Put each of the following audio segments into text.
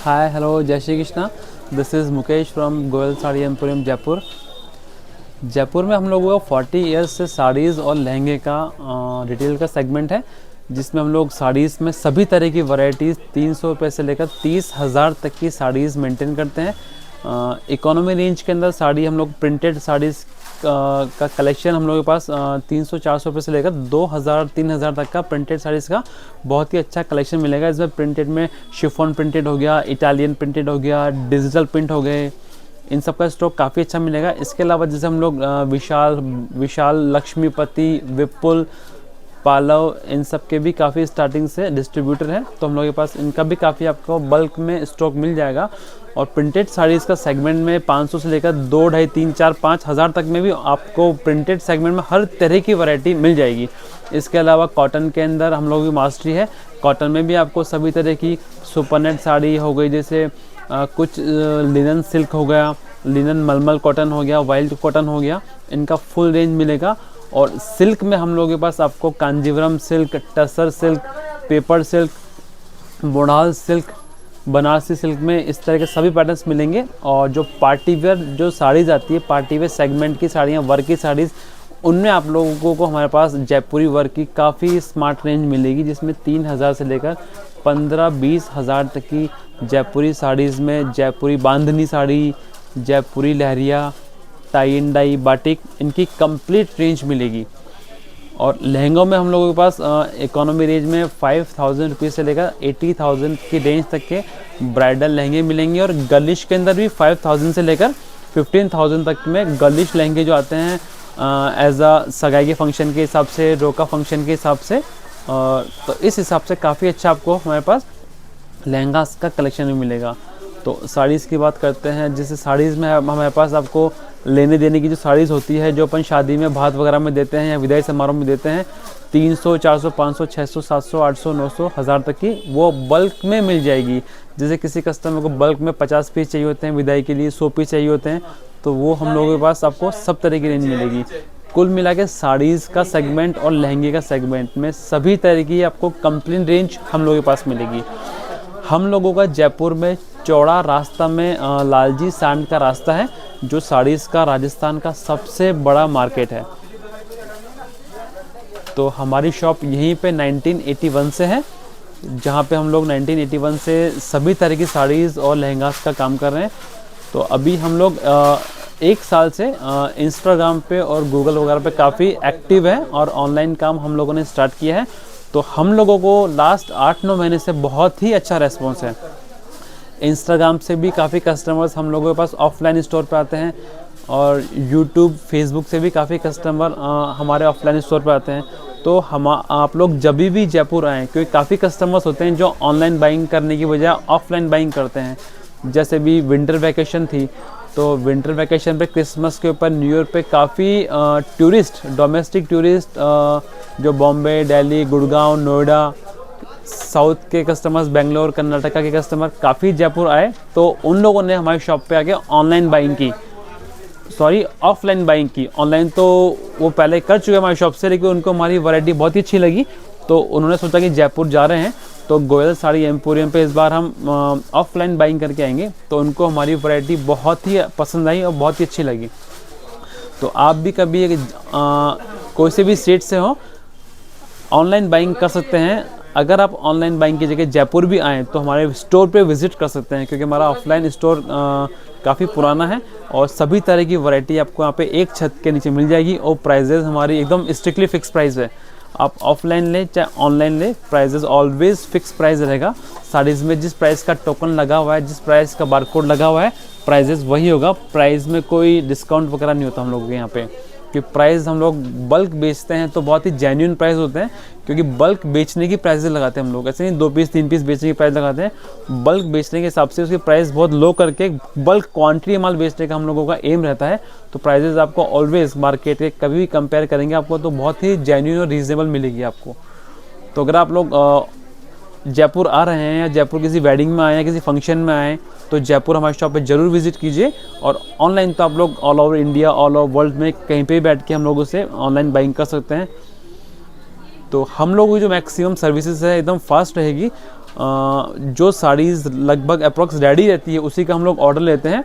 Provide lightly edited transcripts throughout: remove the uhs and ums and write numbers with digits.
Hi hello जय Shri Krishna. This is Mukesh from Goyal sari emporium Jaipur. Jaipur में हम लोगों का 40 ईयर्स से साड़ीज़ और लहंगे का रिटेल का सेगमेंट है, जिसमें हम लोग साड़ीज़ में सभी तरह की वैरायटीज़ 300 रुपये से लेकर 30,000 तक की साड़ीज़ मेंटेन करते हैं। इकोनॉमी रेंज के अंदर साड़ी हम लोग प्रिंटेड साड़ीज़ का कलेक्शन हम लोगों के पास 300-400 रुपये से लेकर 2,000-3,000 तक का प्रिंटेड साड़ीज़ का बहुत ही अच्छा कलेक्शन मिलेगा। इसमें प्रिंटेड में शिफॉन प्रिंटेड हो गया, इटालियन प्रिंटेड हो गया, डिजिटल प्रिंट हो गए, इन सब का स्टॉक काफ़ी अच्छा मिलेगा। इसके अलावा जैसे हम लोग विशाल, लक्ष्मीपति, विपुल, पालव, इन सब के भी काफ़ी स्टार्टिंग से डिस्ट्रीब्यूटर हैं, तो हम लोग के पास इनका भी काफ़ी आपको बल्क में स्टॉक मिल जाएगा। और प्रिंटेड साड़ीज़ का सेगमेंट में 500 से लेकर 2, 2.5, 3, 4, 5,000 तक में भी आपको प्रिंटेड सेगमेंट में हर तरह की वैरायटी मिल जाएगी। इसके अलावा कॉटन के अंदर हम लोग की मास्टरी है। कॉटन में भी आपको सभी तरह की सुपरनेट साड़ी हो गई, जैसे कुछ लिनन सिल्क हो गया, लिनन मलमल कॉटन हो गया, वाइल्ड कॉटन हो गया, इनका फुल रेंज मिलेगा। और सिल्क में हम लोगों के पास आपको Kanjivaram silk, tussar silk, paper silk, बोनाल सिल्क, बनारसी सिल्क में इस तरह के सभी पैटर्न्स मिलेंगे। और जो पार्टी वेयर जो साड़ीज़ आती है, पार्टी वेयर सेगमेंट की साड़ियाँ, वर्क की साड़ीज़, उनमें आप लोगों को हमारे पास जयपुरी वर्क की काफ़ी स्मार्ट रेंज मिलेगी, जिसमें 3,000 से लेकर 15-20 हज़ार तक की जयपुरी साड़ीज़ में जयपुरी बांधनी साड़ी, जयपुरी लहरिया, टाई एंड डाई, बाटिक, इनकी कंप्लीट रेंज मिलेगी। और लहंगों में हम लोगों के पास इकोनॉमी रेंज में 5,000 रुपीज़ से लेकर 80,000 की रेंज तक के ब्राइडल लहंगे मिलेंगे। और गर्लिश के अंदर भी 5,000 से लेकर 15,000 तक में गर्लिश लहंगे जो आते हैं एज अ सगाई के फंक्शन के हिसाब से, रोका फंक्शन के हिसाब से। तो इस हिसाब से काफ़ी अच्छा आपको हमारे पास लहंगा का कलेक्शन भी मिलेगा। तो साड़ीज़ की बात करते हैं, जैसे साड़ीज़ में हमारे पास आपको लेने देने की जो साड़ीज़ होती है, जो अपन शादी में भात वगैरह में देते हैं या विदाई समारोह में देते हैं, 300, 400, 500, 600, 700, 800, 900, 1000 तक की वो बल्क में मिल जाएगी। जैसे किसी कस्टमर को बल्क में 50 पीस चाहिए होते हैं, विदाई के लिए 100 पीस चाहिए होते हैं, तो वो हम लोगों के पास आपको सब तरह की रेंज मिलेगी। कुल मिला के साड़ीज़ का सेगमेंट और लहंगे का सेगमेंट में सभी तरह की आपको कंप्लीट रेंज हम लोगों के पास मिलेगी। हम लोगों का जयपुर में चौड़ा रास्ता में लालजी सांड का रास्ता है, जो साड़ीज़ का राजस्थान का सबसे बड़ा मार्केट है। तो हमारी शॉप यहीं पे 1981 से है, जहाँ पे हम लोग 1981 से सभी तरह की साड़ीज़ और लहंगास का काम कर रहे हैं। तो अभी हम लोग 1 साल से इंस्टाग्राम पे और गूगल वगैरह पे काफ़ी एक्टिव है और ऑनलाइन काम हम लोगों ने स्टार्ट किया है। तो हम लोगों को लास्ट 8-9 महीने से बहुत ही अच्छा रेस्पॉन्स है। इंस्टाग्राम से भी काफ़ी कस्टमर्स हम लोगों के पास ऑफलाइन स्टोर पे आते हैं, और यूट्यूब, फेसबुक से भी काफ़ी कस्टमर हमारे ऑफलाइन स्टोर पे आते हैं। तो आप लोग जब भी जयपुर आएँ, क्योंकि काफ़ी कस्टमर्स होते हैं जो ऑनलाइन बाइंग करने की बजाय ऑफलाइन बाइंग करते हैं। जैसे भी विंटर वैकेशन थी, तो विंटर वैकेशन पे, क्रिसमस के ऊपर, न्यू ईयर पे काफ़ी टूरिस्ट, डोमेस्टिक टूरिस्ट जो बॉम्बे, दिल्ली, गुड़गांव, नोएडा, साउथ के कस्टमर्स, बेंगलोर, कर्नाटका के कस्टमर काफ़ी जयपुर आए, तो उन लोगों ने हमारी शॉप पे आके ऑफलाइन बाइंग की। ऑनलाइन तो वो पहले कर चुके हमारी शॉप से, लेकिन उनको हमारी वैरायटी बहुत ही अच्छी लगी, तो उन्होंने सोचा कि जयपुर जा रहे हैं तो गोयल साड़ी एम्पोरियम पे इस बार हम ऑफलाइन बाइंग करके आएंगे। तो उनको हमारी वैरायटी बहुत ही पसंद आई और बहुत ही अच्छी लगी। तो आप भी कभी कोई से भी स्टेट से हो, ऑनलाइन बाइंग कर सकते हैं। अगर आप ऑनलाइन बाइंग की जगह जयपुर भी आएँ तो हमारे स्टोर पे विज़िट कर सकते हैं, क्योंकि हमारा ऑफलाइन स्टोर काफ़ी पुराना है और सभी तरह की वैरायटी आपको यहाँ पे एक छत के नीचे मिल जाएगी। और प्राइजेज़ हमारी एकदम स्ट्रिक्टली फिक्स प्राइस है। आप ऑफलाइन ले चाहे ऑनलाइन ले, प्राइजेज़ ऑलवेज़ फिक्स प्राइस रहेगा। साड़ीज़ में जिस प्राइस का टोकन लगा हुआ है, जिस प्राइस का बारकोड लगा हुआ है, प्राइजेज़ वही होगा। प्राइस में कोई डिस्काउंट वगैरह नहीं होता हम लोगों के यहाँ पे, कि प्राइस हम लोग बल्क बेचते हैं तो बहुत ही जेन्युइन प्राइस होते हैं, क्योंकि बल्क बेचने की प्राइसेस लगाते हैं हम लोग। ऐसे नहीं 2 पीस 3 पीस बेचने की प्राइस लगाते हैं, बल्क बेचने के हिसाब से उसकी प्राइस बहुत लो करके बल्क क्वांटिटी माल बेचने का हम लोगों का एम रहता है। तो प्राइसेस आपको ऑलवेज मार्केट के कभी भी कंपेयर करेंगे आपको तो बहुत ही जेन्युइन और रीजनेबल मिलेगी आपको। तो अगर आप लोग जयपुर आ रहे हैं या जयपुर किसी वेडिंग में आए या किसी फंक्शन में आए, तो जयपुर हमारे शॉप पे ज़रूर विज़िट कीजिए। और ऑनलाइन तो आप लोग all over India, all over world में कहीं पे भी बैठ के हम लोगों से ऑनलाइन बाइंग कर सकते हैं। तो हम लोगों की जो मैक्सिमम सर्विसेज है एकदम फास्ट रहेगी। जो साड़ीज़ लगभग अप्रॉक्स रेडी रहती है उसी का हम लोग ऑर्डर लेते हैं,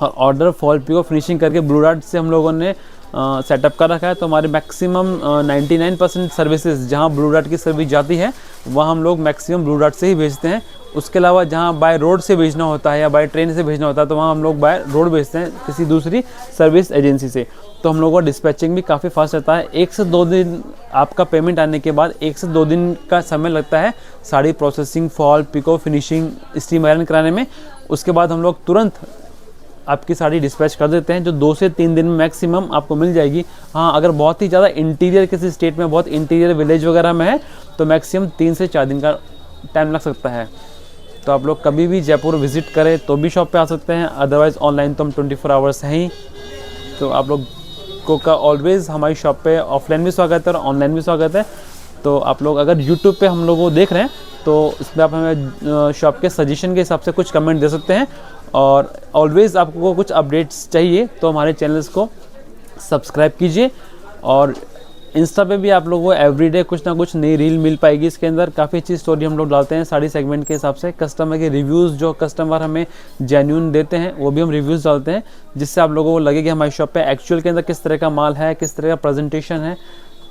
और ऑर्डर फॉल पिको फिनिशिंग करके ब्लू डार्ट से हम लोगों ने सेटअप कर रखा है। तो हमारे मैक्सिमम 99% सर्विसेज जहाँ ब्लू डार्ट की सर्विस जाती है वहाँ हम लोग मैक्सिमम ब्लू डार्ट से ही भेजते हैं। उसके अलावा जहाँ बाय रोड से भेजना होता है या बाय ट्रेन से भेजना होता है तो वहाँ हम लोग बाय रोड भेजते हैं किसी दूसरी सर्विस एजेंसी से। तो हम लोगों का डिस्पैचिंग भी काफ़ी फास्ट रहता है। 1 से 2 दिन आपका पेमेंट आने के बाद 1 से 2 दिन का समय लगता है sari processing, fall picot finishing, steam iron कराने में। उसके बाद हम लोग तुरंत आपकी साड़ी डिस्पैच कर देते हैं, जो 2 से 3 दिन में मैक्सिमम आपको मिल जाएगी। हाँ, अगर बहुत ही ज़्यादा इंटीरियर किसी स्टेट में, बहुत इंटीरियर विलेज वगैरह में है तो मैक्सिमम 3 से 4 दिन का टाइम लग सकता है। तो आप लोग कभी भी जयपुर विज़िट करें तो भी शॉप पे आ सकते हैं, अदरवाइज़ ऑनलाइन तो हम 24 आवर्स हैं ही। तो आप लोग को का ऑलवेज़ हमारी शॉप पे ऑफलाइन भी स्वागत है और ऑनलाइन भी स्वागत है। तो आप लोग अगर यूट्यूब पे हम लोग को देख रहे हैं तो इसमें आप हमें शॉप के सजेशन के हिसाब से कुछ कमेंट दे सकते हैं। और ऑलवेज़ आपको कुछ अपडेट्स चाहिए तो हमारे चैनल्स को सब्सक्राइब कीजिए। और इंस्टा पे भी आप लोगों को एवरीडे कुछ ना कुछ नई रील मिल पाएगी। इसके अंदर काफ़ी अच्छी स्टोरी हम लोग डालते हैं साड़ी सेगमेंट के हिसाब से। कस्टमर के रिव्यूज़ जो कस्टमर हमें जेन्युइन देते हैं वो भी हम रिव्यूज़ डालते हैं, जिससे आप लोगों को लगे कि हमारी शॉप पे एक्चुअल के अंदर किस तरह का माल है, किस तरह का प्रेजेंटेशन है,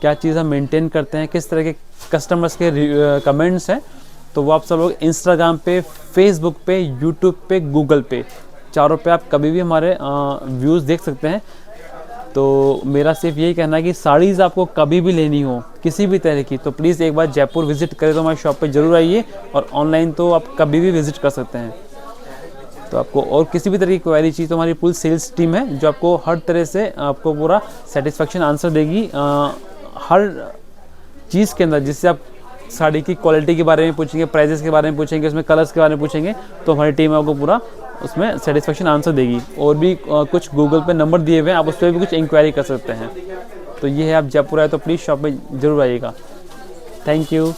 क्या चीज़ हम मेंटेन करते हैं, किस तरह के कस्टमर्स के कमेंट्स हैं। तो वो आप सब लोग इंस्टाग्राम पे, फेसबुक पे, यूट्यूब पे, गूगल पे, चारों पे आप कभी भी हमारे व्यूज़ देख सकते हैं। तो मेरा सिर्फ यही कहना है कि साड़ीज़ आपको कभी भी लेनी हो किसी भी तरह की तो प्लीज़ एक बार जयपुर विज़िट करें तो हमारी शॉप पे ज़रूर आइए, और ऑनलाइन तो आप कभी भी विज़िट कर सकते हैं। तो आपको और किसी भी तरह की क्वेरी चाहिए तो हमारी पूरी सेल्स टीम है जो आपको हर तरह से आपको पूरा सेटिस्फेक्शन आंसर देगी हर चीज़ के अंदर। जिससे आप साड़ी की क्वालिटी के बारे में पूछेंगे, प्राइजेस के बारे में पूछेंगे, उसमें कलर्स के बारे में पूछेंगे तो हमारी टीम आपको पूरा उसमें सेटिस्फेक्शन आंसर देगी। और भी कुछ गूगल पे नंबर दिए हुए हैं, आप उस पर भी कुछ इंक्वायरी कर सकते हैं। तो ये है, आप जयपुर आए तो प्लीज़ शॉप पे ज़रूर आइएगा। Thank you.